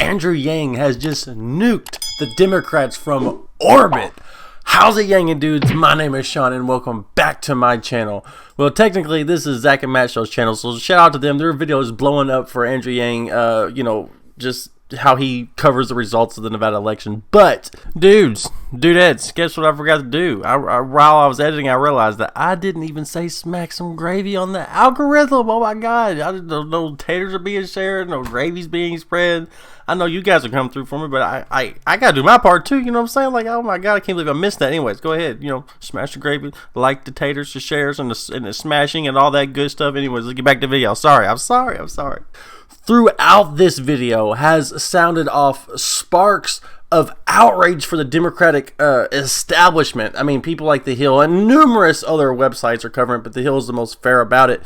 Andrew Yang has just nuked the Democrats from orbit. How's it, Yang and dudes? My name is Sean, and welcome back to my channel. Well, technically, this is Zach and Matt Show's channel, so shout out to them. Their video is blowing up for Andrew Yang, just how he covers the results of the Nevada election. But, dudettes, guess what I forgot to do? While I was editing, I realized that I didn't even say smack some gravy on the algorithm. Oh my god, I didn't know no taters are being shared, no gravy's being spread. I know you guys are coming through for me, but I gotta do my part too, you know what I'm saying? Like, oh my god, I can't believe I missed that. Anyways, go ahead, smash the gravy, like the taters, the shares, and the smashing, and all that good stuff. Anyways, let's get back to the video. I'm sorry. Throughout this video has sounded off sparks of outrage for the Democratic establishment. I mean, people like The Hill and numerous other websites are covering it, but The Hill is the most fair about it.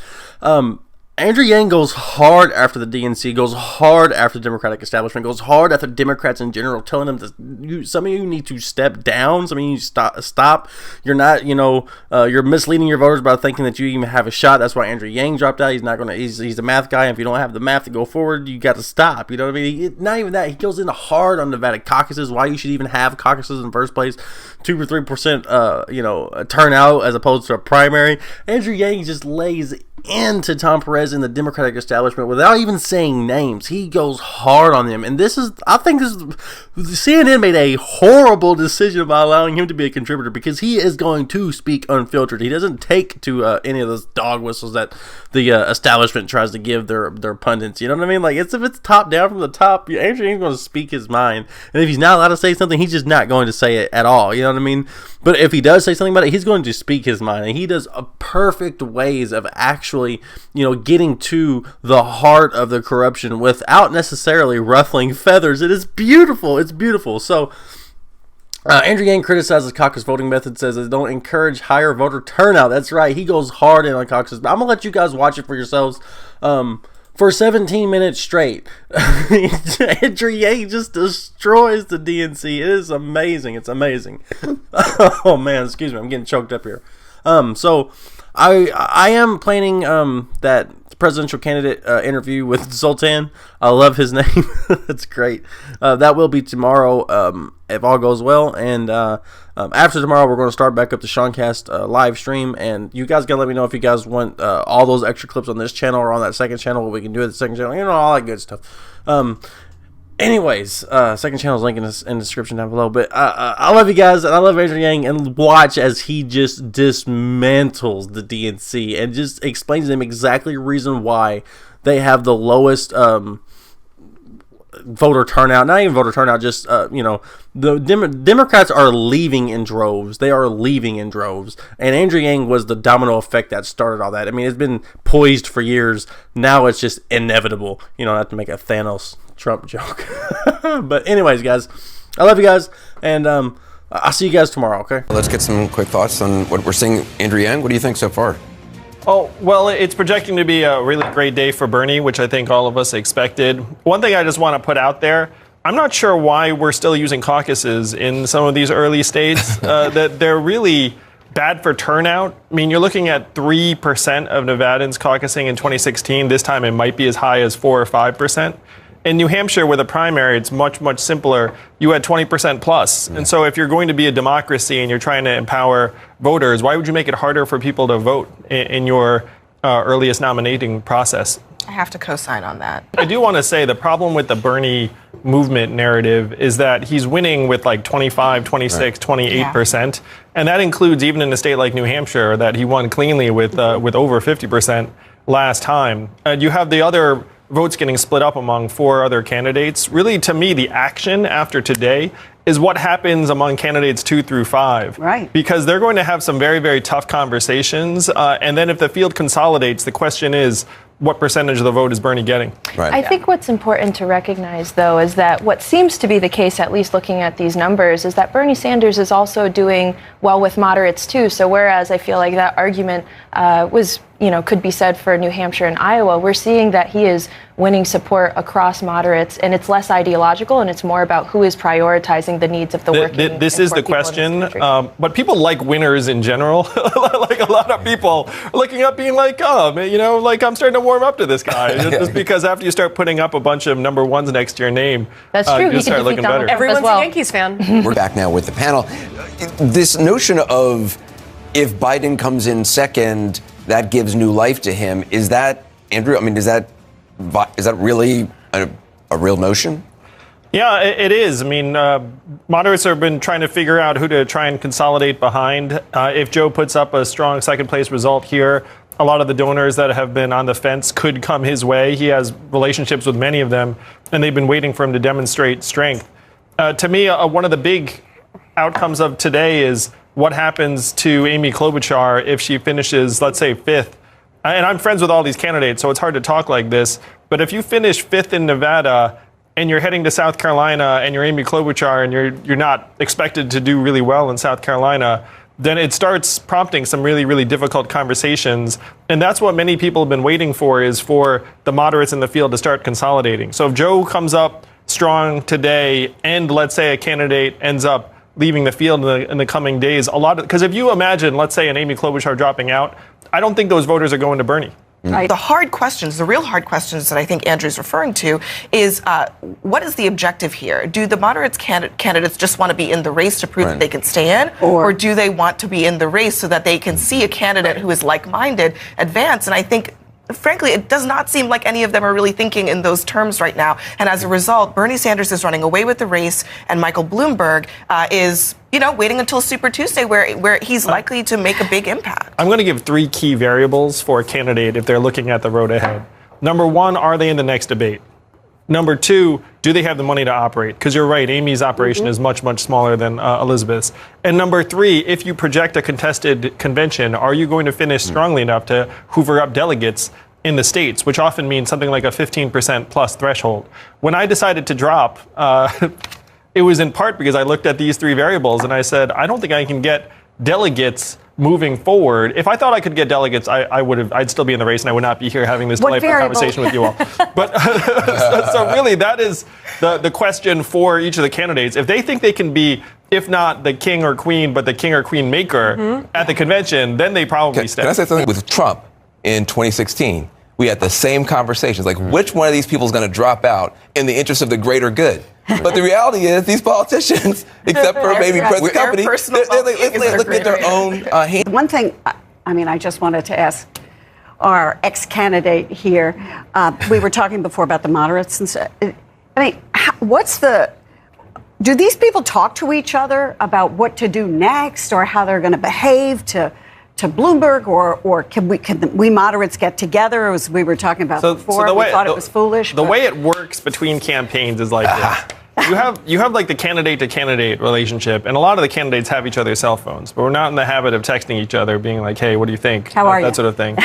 Andrew Yang goes hard after the DNC, goes hard after the Democratic establishment, goes hard after Democrats in general, telling them that some of you need to step down, some of you stop. You're not, you're misleading your voters by thinking that you even have a shot. That's why Andrew Yang dropped out. He's not gonna. He's a math guy. And if you don't have the math to go forward, you got to stop. You know what I mean? Not even that. He goes into hard on Nevada caucuses. Why you should even have caucuses in the first place? 2 or 3%, turnout as opposed to a primary. Andrew Yang just lays into Tom Perez in the Democratic establishment without even saying names. He goes hard on them, and I think CNN made a horrible decision by allowing him to be a contributor, because he is going to speak unfiltered. He doesn't take to any of those dog whistles that the establishment tries to give their pundits. You know what I mean? Like, if it's top down from the top, Andrew Yang's going to speak his mind, and if he's not allowed to say something, he's just not going to say it at all. You know what I mean? But if he does say something about it, he's going to speak his mind, and he does a perfect ways of actually, getting to the heart of the corruption without necessarily ruffling feathers. It is beautiful. It's beautiful. So, Andrew Yang criticizes Caucus voting method, says it don't encourage higher voter turnout. That's right. He goes hard in on Caucus. But I'm going to let you guys watch it for yourselves. For 17 minutes straight, Andrew Yang just destroys the DNC. It is amazing. It's amazing. Oh man, excuse me, I'm getting choked up here. So I am planning that presidential candidate interview with Sultan. I love his name. It's great. That will be tomorrow if all goes well, and after tomorrow we're going to start back up the Seancast live stream, and you guys gotta let me know if you guys want all those extra clips on this channel or on that second channel, what we can do at the second channel, all that good stuff. Anyways, second channel's link in the description down below. But I love you guys, and I love Andrew Yang, and watch as he just dismantles the DNC and just explains to them exactly the reason why they have the lowest voter turnout. Not even voter turnout, just the Democrats are leaving in droves. They are leaving in droves, and Andrew Yang was the domino effect that started all that. I mean, it's been poised for years. Now it's just inevitable. Not to make a Thanos Trump joke. But anyways, guys, I love you guys, and I'll see you guys tomorrow. Okay, let's get some quick thoughts on what we're seeing. Andrew Yang, what do you think so far? Oh, well, it's projecting to be a really great day for Bernie, which I think all of us expected. One thing I just want to put out there, I'm not sure why we're still using caucuses in some of these early states. That they're really bad for turnout. I mean, you're looking at 3% of Nevadans caucusing in 2016. This time it might be as high as 4 or 5%. In New Hampshire, with a primary, it's much, much simpler. You had 20% plus. And so if you're going to be a democracy and you're trying to empower voters, why would you make it harder for people to vote in your earliest nominating process? I have to co-sign on that. I do want to say the problem with the Bernie movement narrative is that he's winning with like 25, 26, 28%. Yeah. And that includes even in a state like New Hampshire that he won cleanly with over 50% last time. You have the other votes getting split up among 4 other candidates. Really, to me, the action after today is what happens among candidates 2 through 5. Right. Because they're going to have some very, very tough conversations. And then if the field consolidates, the question is, what percentage of the vote is Bernie getting? Right. I think what's important to recognize, though, is that what seems to be the case, at least looking at these numbers, is that Bernie Sanders is also doing well with moderates, too. So whereas I feel like that argument could be said for New Hampshire and Iowa, we're seeing that he is winning support across moderates, and it's less ideological, and it's more about who is prioritizing the needs of the working. This is the question. But people like winners in general. Like a lot of people are looking up being like, oh, like I'm starting to warm up to this guy. Just because after you start putting up a bunch of number ones next to your name, that's true. You start looking better. Everyone's well. a Yankees fan. We're back now with the panel. This notion of if Biden comes in second, that gives new life to him. Is that, Andrew? I mean, is that really a real notion? Yeah, it is. I mean, moderates have been trying to figure out who to try and consolidate behind. If Joe puts up a strong second place result here, a lot of the donors that have been on the fence could come his way. He has relationships with many of them, and they've been waiting for him to demonstrate strength. To me, one of the big outcomes of today is what happens to Amy Klobuchar if she finishes, let's say, fifth. And I'm friends with all these candidates, so it's hard to talk like this. But if you finish fifth in Nevada, and you're heading to South Carolina, and you're Amy Klobuchar, and you're not expected to do really well in South Carolina, then it starts prompting some really, really difficult conversations. And that's what many people have been waiting for, is for the moderates in the field to start consolidating. So if Joe comes up strong today, and let's say a candidate ends up leaving the field in the coming days, because if you imagine, let's say, an Amy Klobuchar dropping out, I don't think those voters are going to Bernie. Right. The hard questions, the real hard questions that I think Andrew's referring to is what is the objective here? Do the moderates candidates just want to be in the race to prove that they can stay in? Or do they want to be in the race so that they can see a candidate who is like-minded advance? And I think, frankly, it does not seem like any of them are really thinking in those terms right now. And as a result, Bernie Sanders is running away with the race, and Michael Bloomberg is, waiting until Super Tuesday where he's likely to make a big impact. I'm going to give three key variables for a candidate if they're looking at the road ahead. Number one, are they in the next debate? Number two, do they have the money to operate? Because you're right, Amy's operation is much, much smaller than Elizabeth's. And number three, if you project a contested convention, are you going to finish strongly enough to hoover up delegates in the states, which often means something like a 15% plus threshold? When I decided to drop, it was in part because I looked at these three variables and I said, I don't think I can get delegates moving forward. If I thought I could get delegates, I'd still be in the race and I would not be here having this delightful conversation with you all. But so really, that is the question for each of the candidates. If they think they can be, if not the king or queen, but the king or queen maker at the convention, then they probably stay. Can I say something? With Trump in 2016, we had the same conversations. Like, which one of these people is going to drop out in the interest of the greater good? But the reality is, these politicians, except for maybe present company, they look at their own hand. One thing, I just wanted to ask our ex-candidate here. We were talking before about the moderates and so. Do these people talk to each other about what to do next or how they're going to behave to Bloomberg, or can we moderates get together, as we were talking about before? We thought it was foolish. The way it works between campaigns is like this. You have like the candidate to candidate relationship, and a lot of the candidates have each other's cell phones, but we're not in the habit of texting each other, being like, "Hey, what do you think?" How are you? That sort of thing.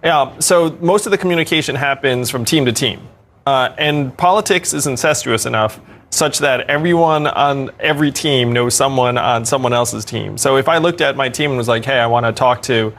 Yeah. So most of the communication happens from team to team, and politics is incestuous enough such that everyone on every team knows someone on someone else's team. So if I looked at my team and was like, "Hey, I want to talk to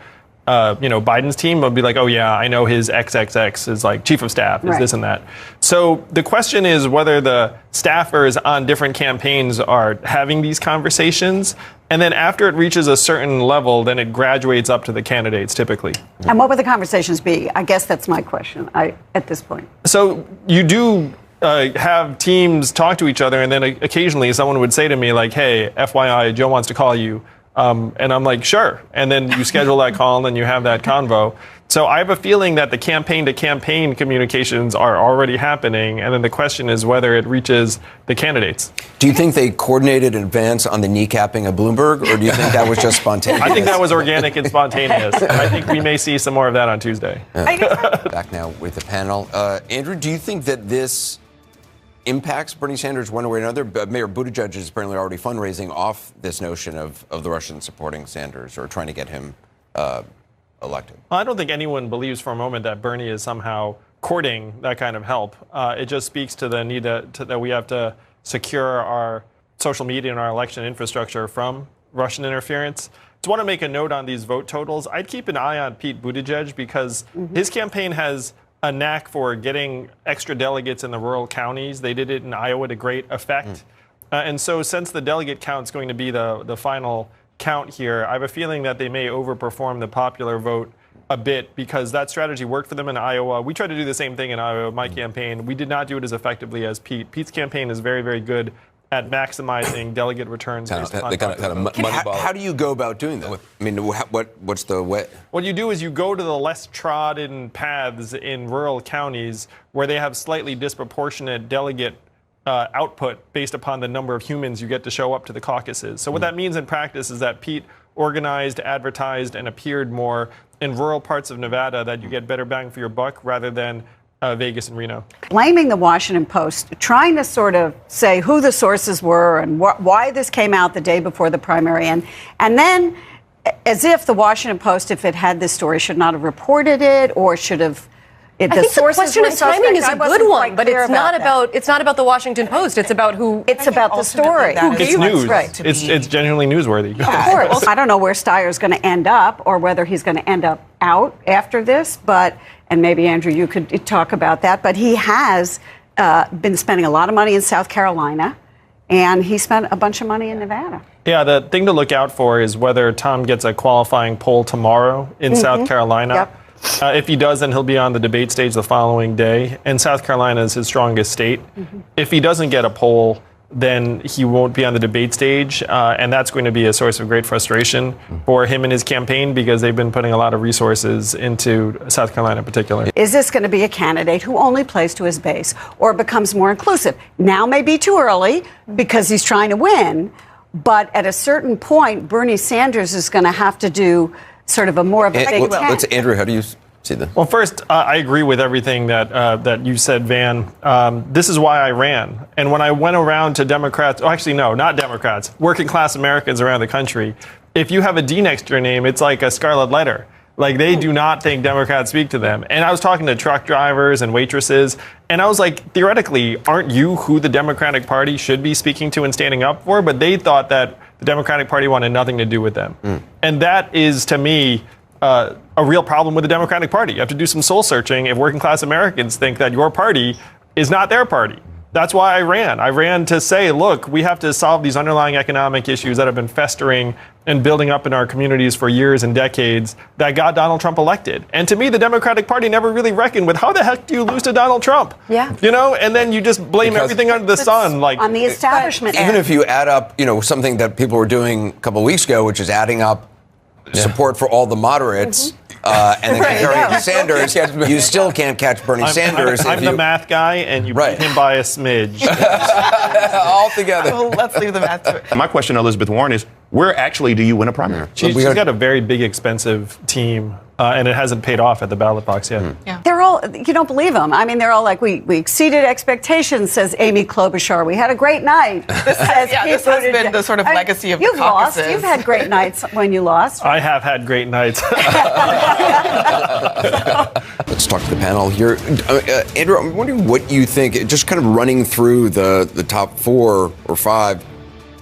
Biden's team," I'd be like, "Oh yeah, I know his XXX is like chief of staff, is this and that." So the question is whether the staffers on different campaigns are having these conversations, and then after it reaches a certain level, then it graduates up to the candidates typically. And what would the conversations be? I guess that's my question at this point. So you do have teams talk to each other, and then occasionally someone would say to me like, "Hey, FYI, Joe wants to call you." And I'm like, sure. And then you schedule that call and then you have that convo. So I have a feeling that the campaign to campaign communications are already happening. And then the question is whether it reaches the candidates. Do you think they coordinated in advance on the kneecapping of Bloomberg, or do you think that was just spontaneous? I think that was organic and spontaneous. And I think we may see some more of that on Tuesday. Back now with the panel. Andrew, do you think that this impacts Bernie Sanders one way or another? Mayor Buttigieg is apparently already fundraising off this notion of the Russians supporting Sanders or trying to get him elected. Well, I don't think anyone believes for a moment that Bernie is somehow courting that kind of help. It just speaks to the need that we have to secure our social media and our election infrastructure from Russian interference. I want to make a note on these vote totals. I'd keep an eye on Pete Buttigieg because his campaign has a knack for getting extra delegates in the rural counties. They did it in Iowa to great effect. And so since the delegate count is going to be the final count here, I have a feeling that they may overperform the popular vote a bit because that strategy worked for them in Iowa. We tried to do the same thing in Iowa, my campaign. We did not do it as effectively as Pete. Pete's campaign is very, very good at maximizing delegate returns. How do you go about doing that? I mean, what's the way? What you do is you go to the less trodden paths in rural counties where they have slightly disproportionate delegate output based upon the number of humans you get to show up to the caucuses. So what that means in practice is that Pete organized, advertised, and appeared more in rural parts of Nevada that you get better bang for your buck rather than Vegas and Reno. Blaming the Washington Post, trying to sort of say who the sources were and why this came out the day before the primary, and then as if the Washington Post, if it had this story, should not have reported it or should have. I think the question of timing is a good one, but it's not about the Washington Post. It's about who. It's about the story. It's news. Right. It's genuinely newsworthy. Yeah, of course. I don't know where Steyer's going to end up or whether he's going to end up out after this, and maybe Andrew, you could talk about that. But he has been spending a lot of money in South Carolina, and he spent a bunch of money in Nevada. Yeah, the thing to look out for is whether Tom gets a qualifying poll tomorrow in South Carolina. Yep. If he does, then he'll be on the debate stage the following day. And South Carolina is his strongest state. If he doesn't get a poll, then he won't be on the debate stage. And that's going to be a source of great frustration for him and his campaign because they've been putting a lot of resources into South Carolina in particular. Is this going to be a candidate who only plays to his base or becomes more inclusive? Now may be too early because he's trying to win. But at a certain point, Bernie Sanders is going to have to do sort of a more of a big tent. Andrew, how do you see that? Well, first, I agree with everything that you said, Van. This is why I ran. And when I went around to Democrats, actually, no, not Democrats, working class Americans around the country, if you have a D next to your name, it's like a scarlet letter. Like, they do not think Democrats speak to them. And I was talking to truck drivers and waitresses, and I was like, theoretically, aren't you who the Democratic Party should be speaking to and standing up for? But they thought that the Democratic Party wanted nothing to do with them. And that is, to me, a real problem with the Democratic Party. You have to do some soul searching if working class Americans think that your party is not their party. That's why I ran. I ran to say, look, we have to solve these underlying economic issues that have been festering and building up in our communities for years and decades that got Donald Trump elected. And to me, the Democratic Party never really reckoned with how the heck do you lose to Donald Trump? Yeah. You know, and then you just blame everything under the sun. Like on the establishment. Even if you add up, something that people were doing a couple of weeks ago, which is adding up support for all the moderates, and then comparing it to Sanders, you still can't catch Bernie Sanders. I'm the math guy, and you beat him by a smidge. All together. Well, let's leave the math to it. My question, Elizabeth Warren, is where actually do you win a primary? She's got a very big, expensive team, and it hasn't paid off at the ballot box yet. Yeah. They're all, you don't believe them. I mean, they're all like, we exceeded expectations, says Amy Klobuchar. We had a great night. This has been the sort of legacy of the caucuses. Lost. You've had great nights when you lost. I have had great nights. Let's talk to the panel here. Andrew, I'm wondering what you think, just kind of running through the top 4 or 5,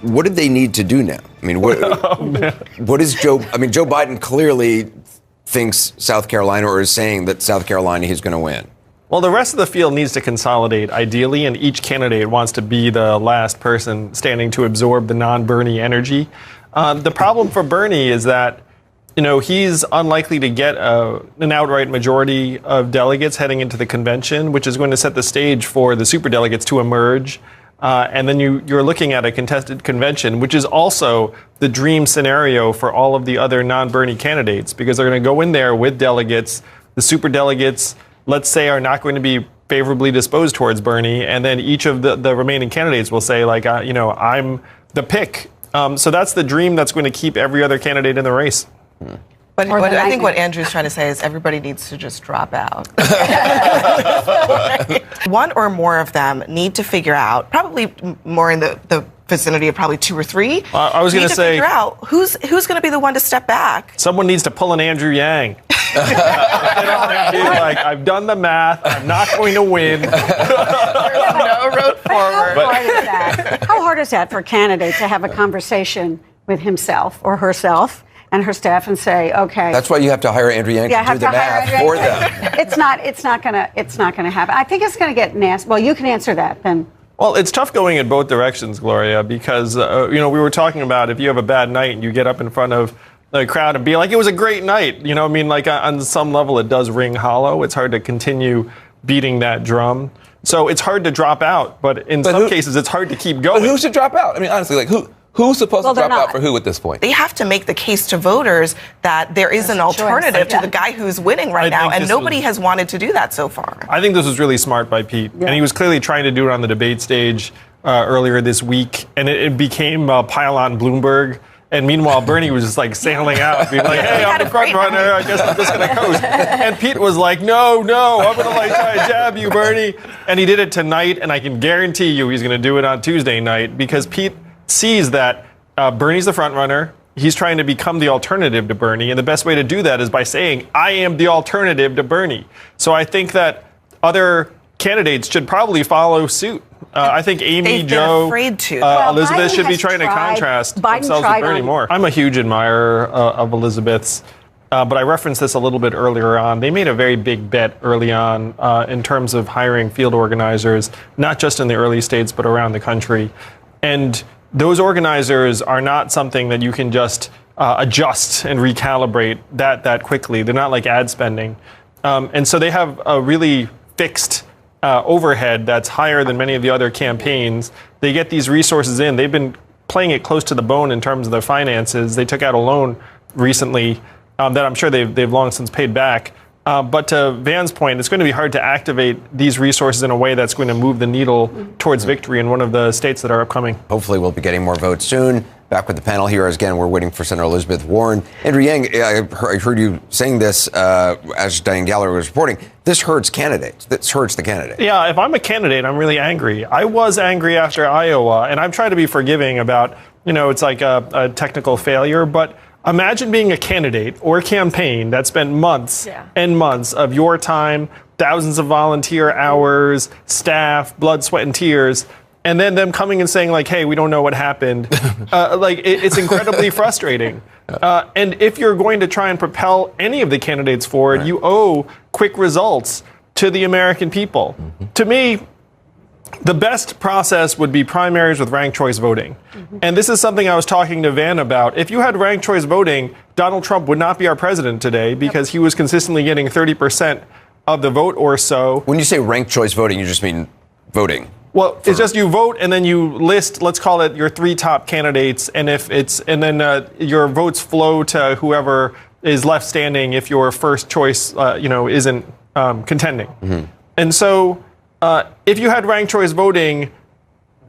what did they need to do now? I mean, what is Joe Biden clearly thinks South Carolina, or is saying that South Carolina he's going to win. Well, the rest of the field needs to consolidate, ideally, and each candidate wants to be the last person standing to absorb the non-Bernie energy. The problem for Bernie is that, he's unlikely to get an outright majority of delegates heading into the convention, which is going to set the stage for the superdelegates to emerge. And then you're looking at a contested convention, which is also the dream scenario for all of the other non-Bernie candidates, because they're going to go in there with delegates. The superdelegates, let's say, are not going to be favorably disposed towards Bernie, and then each of the remaining candidates will say, like, I'm the pick. So that's the dream that's going to keep every other candidate in the race. But I think what Andrew's trying to say is everybody needs to just drop out. One or more of them need to figure out, probably more in the vicinity of probably 2 or 3. I was going to say, figure out who's going to be the one to step back. Someone needs to pull an Andrew Yang. Like, I've done the math. I'm not going to win. There's no road forward. How hard is that for a candidate to have a conversation with himself or herself and her staff and say, okay. That's why you have to hire Andrew Yang to do the math for them. It's not gonna happen. I think it's gonna get nasty. Well, you can answer that then. Well, it's tough going in both directions, Gloria, because we were talking about if you have a bad night and you get up in front of the crowd and be like, it was a great night. You know, I mean, like on some level, it does ring hollow. It's hard to continue beating that drum. So it's hard to drop out, but in some cases, it's hard to keep going. But who should drop out? I mean, honestly, like who's supposed to drop out for who at this point? They have to make the case to voters that there is an alternative to the guy who's winning right now, and nobody has wanted to do that so far. I think this was really smart by Pete, and he was clearly trying to do it on the debate stage earlier this week, and it became a pile on Bloomberg. And meanwhile, Bernie was just like sailing out, being like, hey, I'm the front runner, I guess I'm just going to coast. And Pete was like, no, I'm going to like try to jab you, Bernie. And he did it tonight, and I can guarantee you he's going to do it on Tuesday night, because Pete sees that Bernie's the front runner. He's trying to become the alternative to Bernie, and the best way to do that is by saying, I am the alternative to Bernie. So I think that other candidates should probably follow suit. I think Amy, Joe, Elizabeth should be trying to contrast themselves with Bernie more. I'm a huge admirer of Elizabeth's, but I referenced this a little bit earlier on. They made a very big bet early on in terms of hiring field organizers, not just in the early states, but around the country. And those organizers are not something that you can just adjust and recalibrate that quickly. They're not like ad spending. And so they have a really fixed overhead that's higher than many of the other campaigns. They get these resources in. They've been playing it close to the bone in terms of their finances. They took out a loan recently that I'm sure they've long since paid back. But to Van's point, it's going to be hard to activate these resources in a way that's going to move the needle towards victory in one of the states that are upcoming. Hopefully we'll be getting more votes soon. Back with the panel here. As again, we're waiting for Senator Elizabeth Warren. Andrew Yang, I heard you saying this as Diane Gallagher was reporting. This hurts candidates. This hurts the candidate. Yeah, if I'm a candidate, I'm really angry. I was angry after Iowa, and I've tried to be forgiving about, it's like a technical failure, but imagine being a candidate or campaign that spent months and months of your time, thousands of volunteer hours, staff, blood, sweat, and tears, and then them coming and saying, like, hey, we don't know what happened. It's incredibly frustrating. And if you're going to try and propel any of the candidates forward, you owe quick results to the American people. To me, the best process would be primaries with ranked choice voting. And this is something I was talking to Van about. If you had ranked choice voting, Donald Trump would not be our president today, because he was consistently getting 30% of the vote or so. When you say ranked choice voting, you just mean voting. Well, it's just you vote and then you list, let's call it your 3 top candidates, and then your votes flow to whoever is left standing if your first choice, isn't contending. And so if you had ranked choice voting,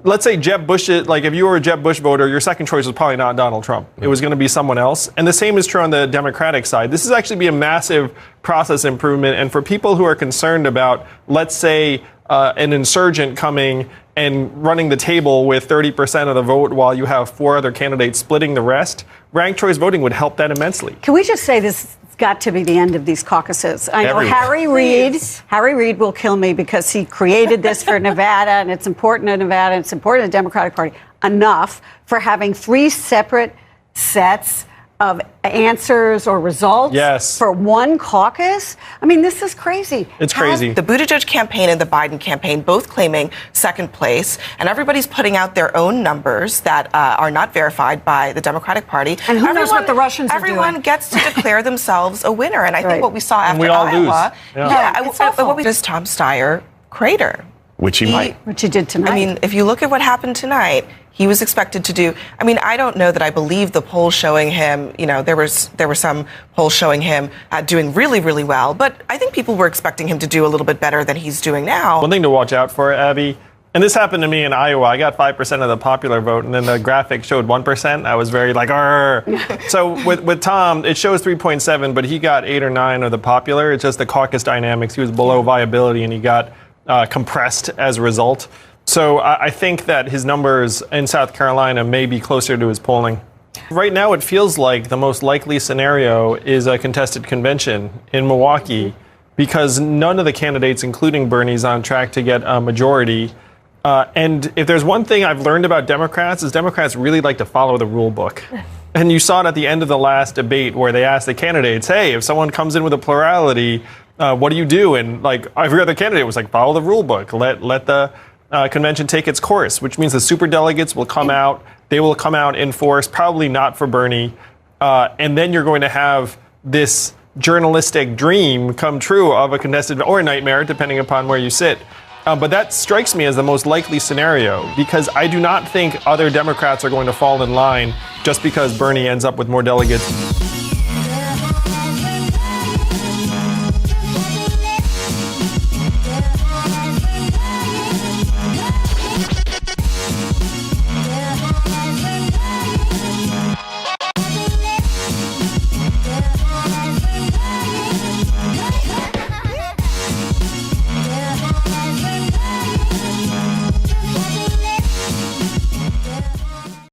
let's say Jeb Bush, if you were a Jeb Bush voter, your second choice was probably not Donald Trump. It was going to be someone else. And the same is true on the Democratic side. This is actually be a massive process improvement. And for people who are concerned about, let's say, an insurgent coming and running the table with 30% of the vote while you have 4 other candidates splitting the rest, ranked choice voting would help that immensely. Can we just say this has got to be the end of these caucuses? I know Harry Reid will kill me because he created this for Nevada, and it's important to Nevada, and it's important to the Democratic Party enough for having 3 separate sets of answers or results for one caucus. I mean, this is crazy. It's crazy. The Buttigieg campaign and the Biden campaign both claiming second place, and everybody's putting out their own numbers that are not verified by the Democratic Party. And who knows what the Russians are doing? Everyone gets to declare themselves a winner, and I think what we saw after we all Iowa, lose. what we just Tom Steyer crater. Which he might. Which he did tonight. I mean, if you look at what happened tonight, he was expected to do. I mean, I don't know that I believe the polls showing him. There were some polls showing him doing really, really well. But I think people were expecting him to do a little bit better than he's doing now. One thing to watch out for, Abby, and this happened to me in Iowa. I got 5% of the popular vote, and then the graphic showed 1%. I was very like, arr. So with Tom, it shows 3.7, but he got 8 or 9 of the popular. It's just the caucus dynamics. He was below viability, and he got compressed as a result. So I think that his numbers in South Carolina may be closer to his polling. Right now, it feels like the most likely scenario is a contested convention in Milwaukee, because none of the candidates, including Bernie, is on track to get a majority. And if there's one thing I've learned about Democrats, is Democrats really like to follow the rule book. And you saw it at the end of the last debate where they asked the candidates, hey, if someone comes in with a plurality, what do you do? And like every other candidate was like, follow the rule book. Let the convention take its course, which means the superdelegates will come out. They will come out in force, probably not for Bernie. and then you're going to have this journalistic dream come true of a contested, or a nightmare, depending upon where you sit. But that strikes me as the most likely scenario, because I do not think other Democrats are going to fall in line just because Bernie ends up with more delegates.